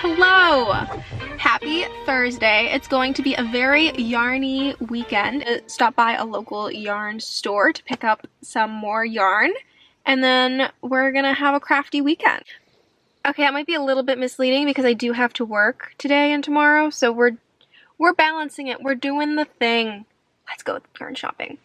Hello! Happy Thursday. It's going to be a very yarny weekend. Stop by a local yarn store to pick up some more yarn, and then we're gonna have a crafty weekend. Okay, that might be a little bit misleading because I do have to work today and tomorrow, so we're balancing it. We're doing the thing. Let's go yarn shopping.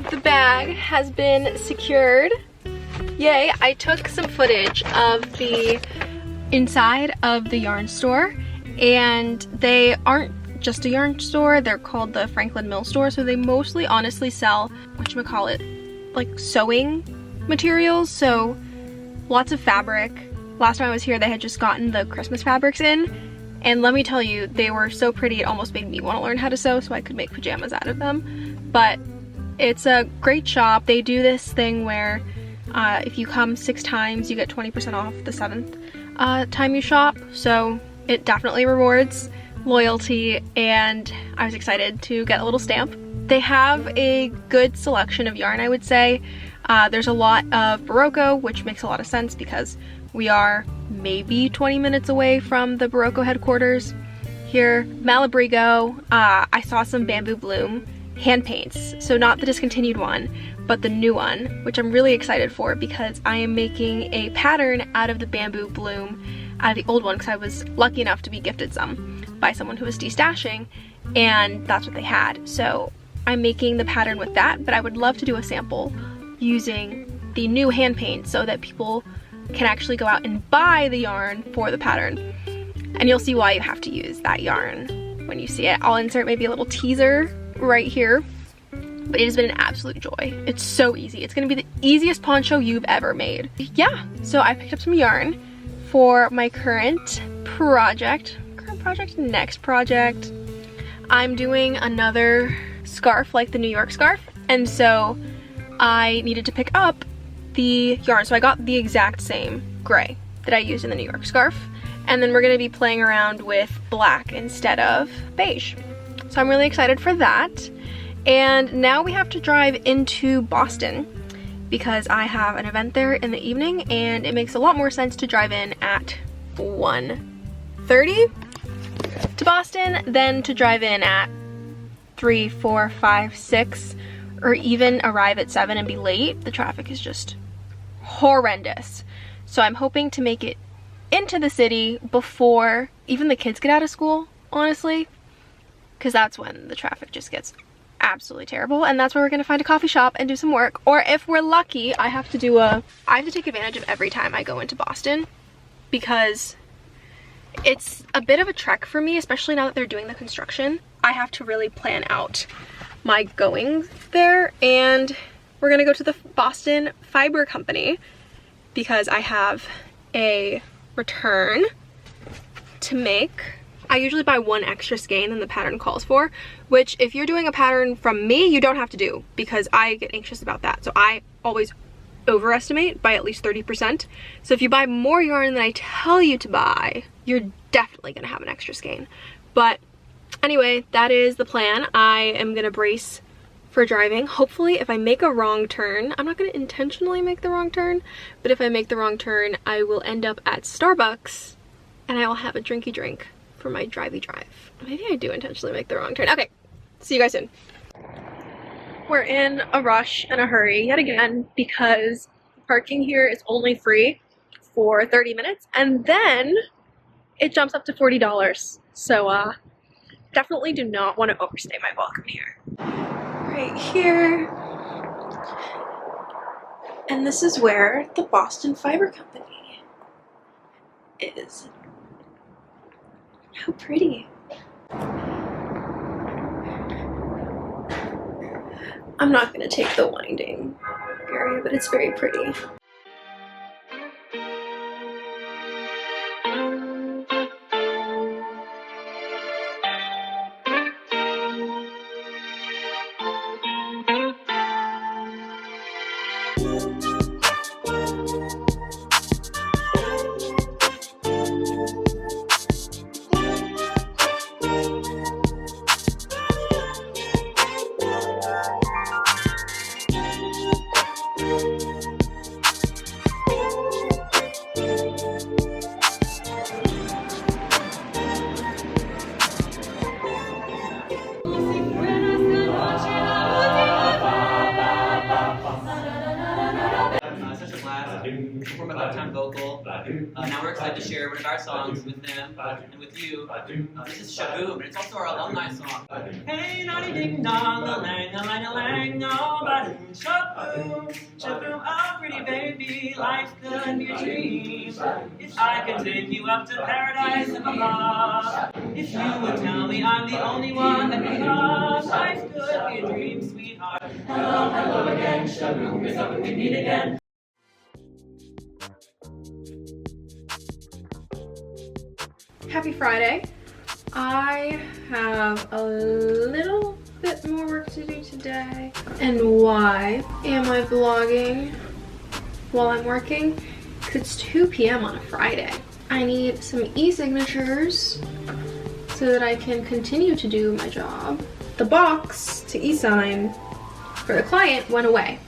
The bag has been secured. Yay! I took some footage of the inside of the yarn store, and they aren't just a yarn store, they're called the Franklin Mill store, so they mostly honestly sell whatchamacallit, like sewing materials, so lots of fabric. Last time I was here they had just gotten the Christmas fabrics in, and let me tell you, they were so pretty it almost made me want to learn how to sew so I could make pajamas out of them. But it's a great shop. They do this thing where if you come 6 times you get 20% off the 7th time you shop, so it definitely rewards loyalty, and I was excited to get a little stamp. They have a good selection of yarn, I would say. There's a lot of Barocco, which makes a lot of sense because we are maybe 20 minutes away from the Barocco headquarters here. Malabrigo, I saw some Bamboo Bloom hand paints, so not the discontinued one, but the new one, which I'm really excited for because I am making a pattern out of the Bamboo Bloom out of the old one because I was lucky enough to be gifted some by someone who was destashing, and that's what they had. So I'm making the pattern with that, but I would love to do a sample using the new hand paint so that people can actually go out and buy the yarn for the pattern. And you'll see why you have to use that yarn when you see it. I'll insert maybe a little teaser right here, but it has been an absolute joy. It's so easy. It's gonna be the easiest poncho you've ever made. Yeah, so I picked up some yarn for my next project. I'm doing another scarf like the New York scarf, and so I needed to pick up the yarn, so I got the exact same gray that I used in the New York scarf, and then we're gonna be playing around with black instead of beige. So I'm really excited for that. And now we have to drive into Boston because I have an event there in the evening, and it makes a lot more sense to drive in at 1:30 to Boston than to drive in at 3, 4, 5, 6, or even arrive at 7 and be late. The traffic is just horrendous. So I'm hoping to make it into the city before even the kids get out of school, honestly, because that's when the traffic just gets absolutely terrible, and that's where we're gonna find a coffee shop and do some work. Or if we're lucky, I have to take advantage of every time I go into Boston because it's a bit of a trek for me, especially now that they're doing the construction. I have to really plan out my goings there, and we're gonna go to the Boston Fiber Company because I have a return to make. I usually buy 1 extra skein than the pattern calls for, which if you're doing a pattern from me, you don't have to do because I get anxious about that. So I always overestimate by at least 30%. So if you buy more yarn than I tell you to buy, you're definitely gonna have an extra skein. But anyway, that is the plan. I am gonna brace for driving. Hopefully if I make a wrong turn, I'm not gonna intentionally make the wrong turn, but if I make the wrong turn, I will end up at Starbucks and I will have a drinky drink for my drivey drive. Maybe I do intentionally make the wrong turn. Okay, see you guys soon. We're in a rush and a hurry yet again because parking here is only free for 30 minutes and then it jumps up to $40. So definitely do not want to overstay my welcome here. Right here. And this is where the Boston Fiber Company is. How pretty. I'm not gonna take the winding area, but it's very pretty. Perform a lifetime vocal. Now we're excited to share one of our songs with them and with you. This is Shaboom, and it's also our alumni song. Hey, naughty ding dong, a lang, a lang, a lang, oh, ba-doom, shaboom, shaboom, oh, pretty baby, life could be a dream. If I could take you up to paradise above, if you would tell me I'm the only one that can love, life could be a dream, sweetheart. Hello, hello again, shaboom, is something we meet again. Happy Friday. I have a little bit more work to do today. And why am I vlogging while I'm working? Because it's 2 p.m. on a Friday. I need some e-signatures so that I can continue to do my job. The box to e-sign for the client went away.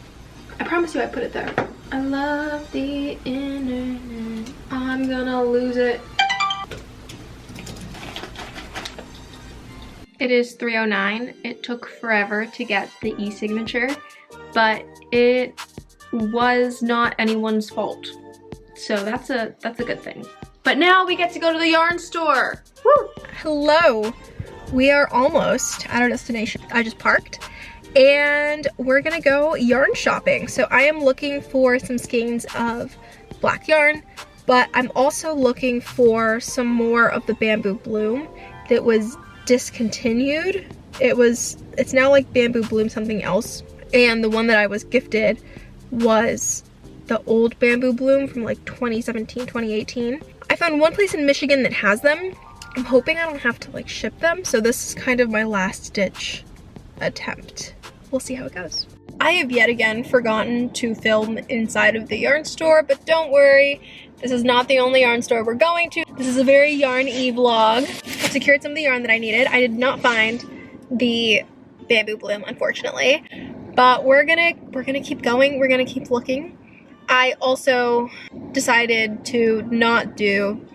I promise you I put it there. I love the internet. I'm gonna lose it. It is 3:09. It took forever to get the e-signature, but it was not anyone's fault. So that's a good thing. But now we get to go to the yarn store. Woo! Hello. We are almost at our destination. I just parked and we're gonna go yarn shopping. So I am looking for some skeins of black yarn, but I'm also looking for some more of the bamboo bloom that was discontinued. It's now like bamboo bloom something else, and the one that I was gifted was the old bamboo bloom from like 2017, 2018. I found one place in Michigan that has them. I'm hoping I don't have to like ship them, so this is kind of my last ditch attempt. We'll see how it goes. I have yet again forgotten to film inside of the yarn store, but don't worry, this is not the only yarn store we're going to. This is a very yarn-y vlog. I secured some of the yarn that I needed. I did not find the bamboo bloom, unfortunately, but we're gonna keep going. We're gonna keep looking. I also decided to not do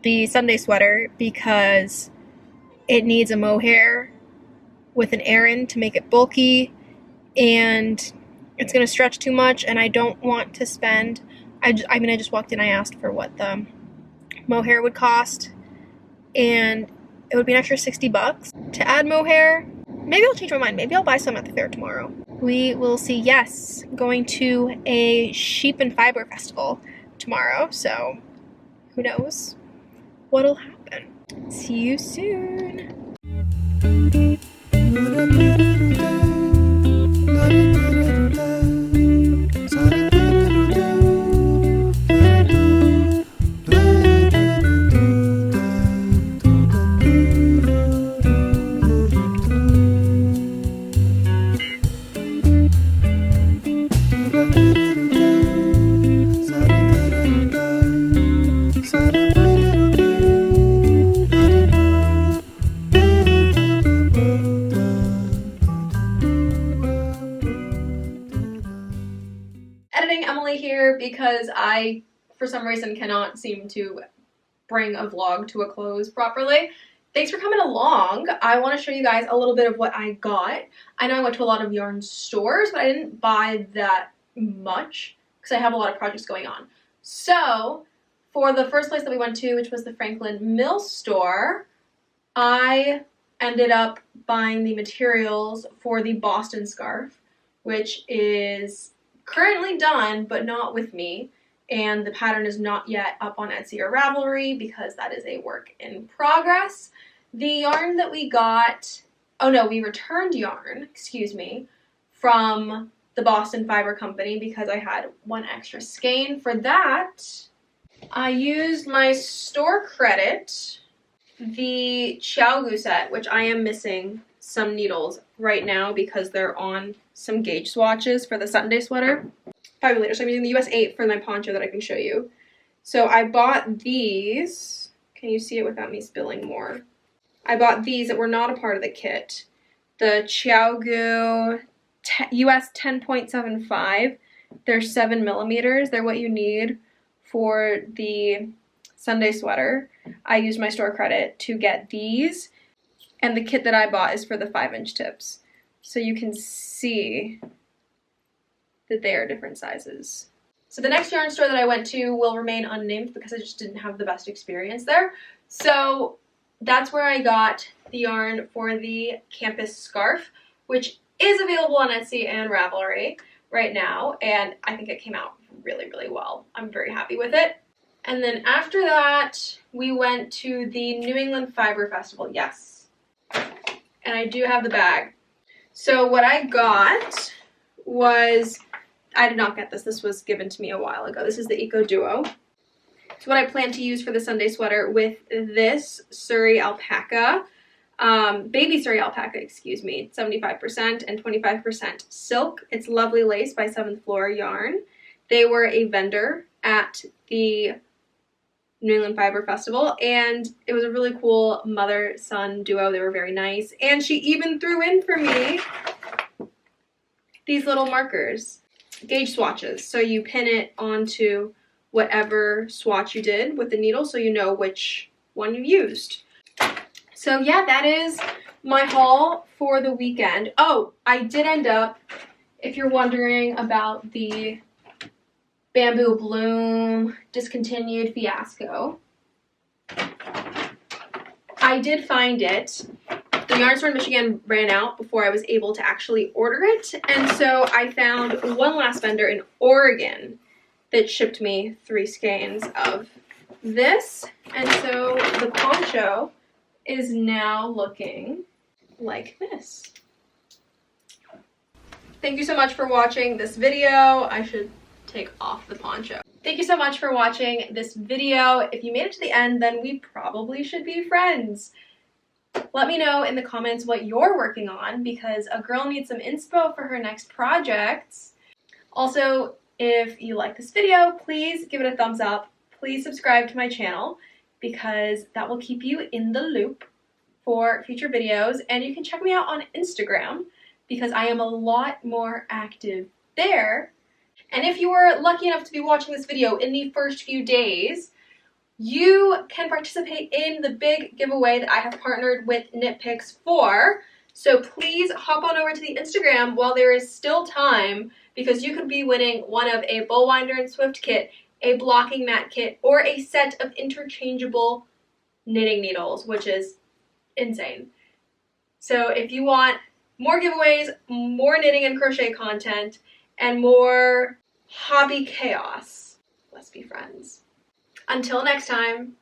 the Sunday sweater because it needs a mohair with an errand to make it bulky, and it's gonna stretch too much, and I don't want to spend. I just walked in, I asked for what the mohair would cost, and it would be an extra 60 bucks to add mohair. Maybe I'll change my mind. Maybe I'll buy some at the fair tomorrow. We will see. Yes, going to a sheep and fiber festival tomorrow, so who knows what'll happen. See you soon. Here because I, for some reason, cannot seem to bring a vlog to a close properly. Thanks for coming along. I want to show you guys a little bit of what I got. I know I went to a lot of yarn stores, but I didn't buy that much because I have a lot of projects going on. So for the first place that we went to, which was the Franklin Mill store, I ended up buying the materials for the Boston scarf, which is currently done, but not with me, and the pattern is not yet up on Etsy or Ravelry because that is a work in progress. The yarn that we got, oh no, we returned yarn, excuse me, from the Boston Fiber Company because I had one extra skein. For that, I used my store credit, the Xiaogu set, which I am missing some needles right now because they're on some gauge swatches for the Sunday sweater. 5 later, so I'm using the US 8 for my poncho that I can show you. So I bought these. Can you see it without me spilling more? I bought these that were not a part of the kit. The Xiaogu US 10.75. They're 7 millimeters. They're what you need for the Sunday sweater. I used my store credit to get these, and the kit that I bought is for the 5-inch tips. So you can see that they are different sizes. So the next yarn store that I went to will remain unnamed because I just didn't have the best experience there. So that's where I got the yarn for the campus scarf, which is available on Etsy and Ravelry right now, and I think it came out really, really well. I'm very happy with it. And then after that, we went to the New England Fiber Festival, yes. And I do have the bag. So what I got was, I did not get this. This was given to me a while ago. This is the Eco Duo. It's what I plan to use for the Sunday sweater with this Surrey alpaca, baby Surrey alpaca, excuse me, 75% and 25% silk. It's Lovely Lace by 7th Floor Yarn. They were a vendor at the New England Fiber Festival, and it was a really cool mother-son duo. They were very nice, and she even threw in for me these little markers, gauge swatches. So you pin it onto whatever swatch you did with the needle so you know which one you used. So yeah, that is my haul for the weekend. Oh, I did end up, if you're wondering about the Bamboo Bloom discontinued fiasco, I did find it. The yarn store in Michigan ran out before I was able to actually order it, and so I found one last vendor in Oregon that shipped me 3 skeins of this, and so the poncho is now looking like this. Thank you so much for watching this video. I should take off the poncho. Thank you so much for watching this video. If you made it to the end, then we probably should be friends. Let me know in the comments what you're working on because a girl needs some inspo for her next projects. Also, if you like this video, please give it a thumbs up. Please subscribe to my channel because that will keep you in the loop for future videos. And you can check me out on Instagram because I am a lot more active there. And if you were lucky enough to be watching this video in the first few days, you can participate in the big giveaway that I have partnered with Knit Picks for. So please hop on over to the Instagram while there is still time because you could be winning one of a Bollwinder and Swift kit, a blocking mat kit, or a set of interchangeable knitting needles, which is insane. So if you want more giveaways, more knitting and crochet content, and more hobby chaos, let's be friends. Until next time.